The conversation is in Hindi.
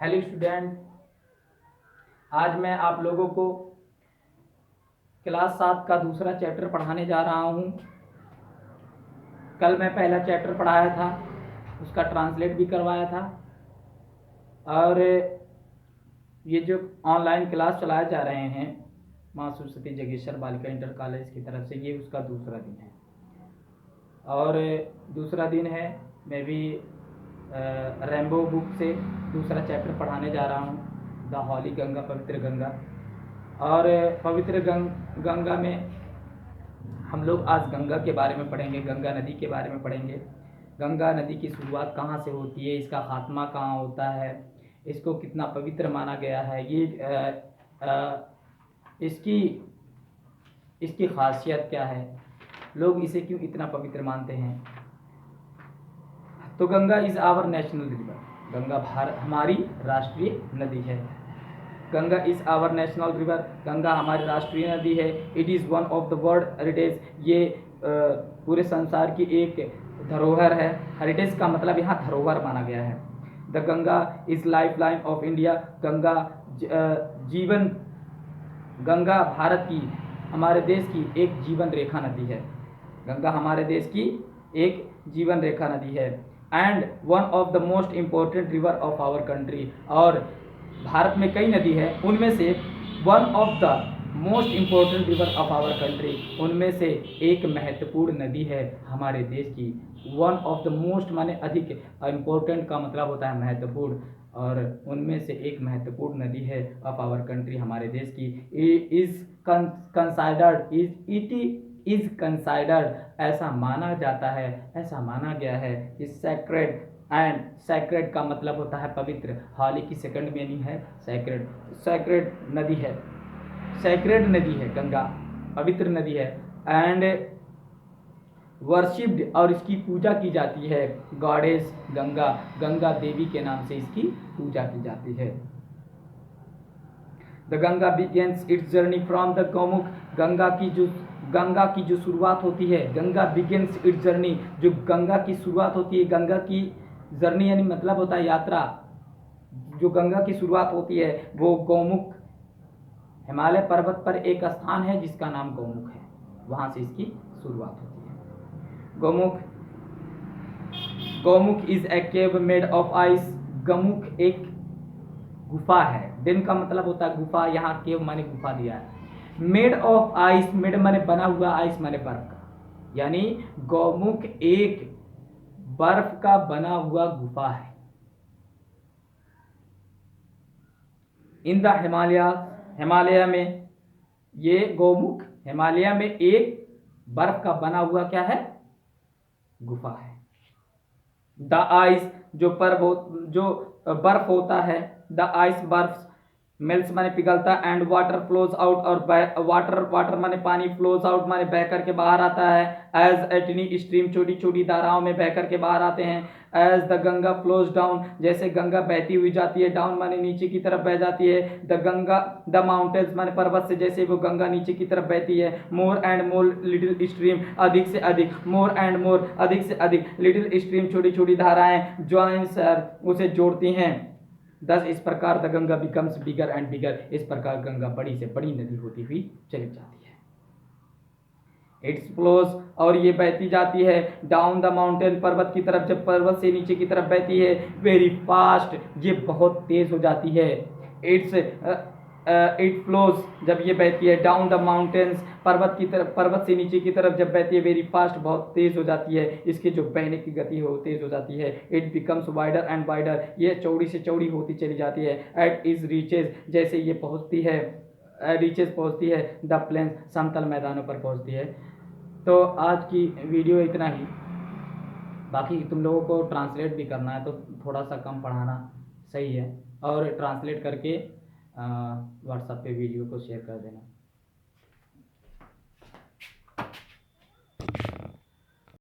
हेलो स्टूडेंट, आज मैं आप लोगों को क्लास 7 का दूसरा चैप्टर पढ़ाने जा रहा हूँ। कल मैं पहला चैप्टर पढ़ाया था, उसका ट्रांसलेट भी करवाया था और ये जो ऑनलाइन क्लास चलाए जा रहे हैं माँ सरस्वती जगेश्वर बालिका इंटर कॉलेज की तरफ से, ये उसका दूसरा दिन है। और दूसरा दिन है, मैं भी रैम्बो बुक से दूसरा चैप्टर पढ़ाने जा रहा हूँ, द हॉली गंगा, पवित्र गंगा। और पवित्र गंगा में हम लोग आज गंगा के बारे में पढ़ेंगे, गंगा नदी के बारे में पढ़ेंगे। गंगा नदी की शुरुआत कहाँ से होती है, इसका खात्मा कहाँ होता है, इसको कितना पवित्र माना गया है, इसकी खासियत क्या है, लोग इसे क्यों इतना पवित्र मानते हैं। तो Ganga is our national river, Ganga Bharat हमारी राष्ट्रीय नदी है। Ganga is our national river, Ganga हमारी राष्ट्रीय नदी है। It is one of the world heritage, ये पूरे संसार की एक धरोहर है। हेरिटेज का मतलब यहाँ धरोहर माना गया है। The Ganga is life line of India, Ganga जीवन, गंगा भारत की, हमारे देश की एक जीवन रेखा नदी है। गंगा हमारे देश की एक जीवन रेखा नदी है। And one of the most important river of our country, और भारत में कई नदी है, उनमें से one of the most important river of our country, उनमें से एक महत्वपूर्ण नदी है हमारे देश की। वन ऑफ द मोस्ट माने अधिक, इम्पोर्टेंट का मतलब होता है महत्वपूर्ण, और उनमें से एक महत्वपूर्ण नदी है ऑफ आवर कंट्री, हमारे देश की। इज कंसाइडर्ड, ऐसा माना जाता है, ऐसा माना गया है कि सैक्रेड, एंड सैक्रेड का मतलब होता है पवित्र। हॉली की सेकंड मीनिंग है सैक्रेड, सैक्रेड नदी है, सैक्रेड नदी है गंगा, पवित्र नदी है। एंड वर्शिप्ड, और इसकी पूजा की जाती है, गॉडेस गंगा, गंगा देवी के नाम से इसकी पूजा की जाती है। The Ganga begins it's journey from the Gaumukh, Ganga की जो शुरुआत होती है, गंगा बिगिंस इट्स जर्नी, जो गंगा की शुरुआत होती है, गंगा की जर्नी यानी मतलब होता है यात्रा, जो गंगा की शुरुआत होती है वो गौमुख, हिमालय पर्वत पर एक स्थान है जिसका नाम गौमुख है, वहां से इसकी शुरुआत होती है। Gaumukh is a cave made of ice, Gaumukh एक गुफा है। दिन का मतलब होता है गुफा, यहाँ केव माने गुफा दिया है। मेड ऑफ आइस, मेड माने बना हुआ, आइस माने बर्फ का, यानी गौमुख एक बर्फ का बना हुआ गुफा है। इन द हिमालय, हिमालय में ये गौमुख हिमालय में एक बर्फ का बना हुआ क्या है, गुफा है। द आइस, जो बर्फ होता है, द आइस बर्फ मेल्स माने पिघलता, एंड वाटर फ्लोज आउट, और वाटर माने पानी, फ्लोज आउट माने बह करके बाहर आता है। एज एटनी स्ट्रीम, छोटी छोटी धाराओं में बह करके बाहर आते हैं। As the Ganga flows down, जैसे गंगा बहती हुई जाती है, डाउन माने नीचे की तरफ बह जाती है। द माउंटेन्स माने पर्वत से जैसे वो गंगा नीचे की तरफ बहती है। More and more little stream, अधिक से अधिक, मोर एंड मोर अधिक से अधिक, लिटिल स्ट्रीम छोटी छोटी धाराएं, ज्वाइंस उसे जोड़ती हैं। दस इस प्रकार the Ganga becomes bigger and bigger, इस प्रकार गंगा बड़ी से बड़ी नदी होती हुई चली जाती है। इट्स फ्लोज, और ये बहती जाती है डाउन द माउंटेन, पर्वत की तरफ, जब पर्वत से नीचे की तरफ बहती है, वेरी फास्ट, ये बहुत तेज हो जाती है। इट फ्लोज, जब ये बहती है डाउन द माउंटेन्स, पर्वत की तरफ, पर्वत से नीचे की तरफ जब बहती है, वेरी फास्ट, बहुत तेज हो जाती है, इसके जो बहने की गति है वो तेज हो जाती है। It becomes wider and wider, ये चौड़ी से चौड़ी होती चली जाती है। एट इज रीचेज, जैसे ये पहुंचती है, रीचेज पहुंचती है द प्लेन्स, समतल मैदानों पर पहुंचती है। तो आज की वीडियो इतना ही, बाकी तुम लोगों को ट्रांसलेट भी करना है तो थोड़ा सा कम पढ़ाना सही है, और ट्रांसलेट करके व्हाट्सएप पे वीडियो को शेयर कर देना।